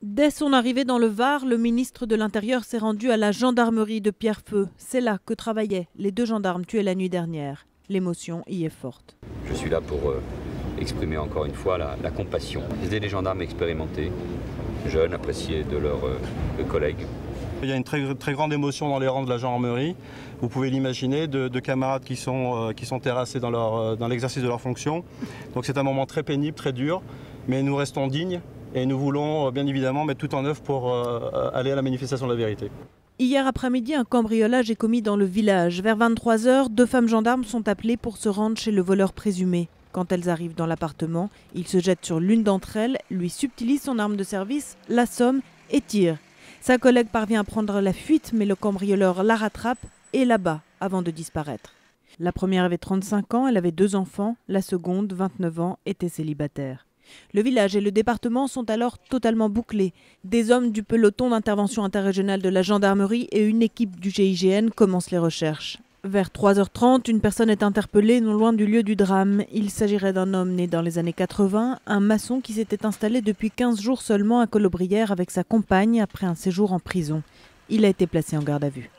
Dès son arrivée dans le Var, le ministre de l'Intérieur s'est rendu à la gendarmerie de Pierrefeu. C'est là que travaillaient les 2 gendarmes tués la nuit dernière. L'émotion y est forte. Je suis là pour exprimer encore une fois la compassion. Aider les gendarmes expérimentés, jeunes, appréciés de leurs collègues. Il y a une très grande émotion dans les rangs de la gendarmerie. Vous pouvez l'imaginer, de camarades qui sont terrassés dans l'exercice de leur fonction. Donc c'est un moment très pénible, très dur, mais nous restons dignes et nous voulons bien évidemment mettre tout en œuvre pour aller à la manifestation de la vérité. Hier après-midi, un cambriolage est commis dans le village. Vers 23 h, 2 femmes gendarmes sont appelées pour se rendre chez le voleur présumé. Quand elles arrivent dans l'appartement, il se jette sur l'une d'entre elles, lui subtilise son arme de service, l'assomme et tire. Sa collègue parvient à prendre la fuite, mais le cambrioleur la rattrape et l'abat avant de disparaître. La première avait 35 ans, elle avait 2 enfants. La seconde, 29 ans, était célibataire. Le village et le département sont alors totalement bouclés. Des hommes du peloton d'intervention interrégionale de la gendarmerie et une équipe du GIGN commencent les recherches. Vers 3 h 30, une personne est interpellée non loin du lieu du drame. Il s'agirait d'un homme né dans les années 80, un maçon qui s'était installé depuis 15 jours seulement à Colobrières avec sa compagne après un séjour en prison. Il a été placé en garde à vue.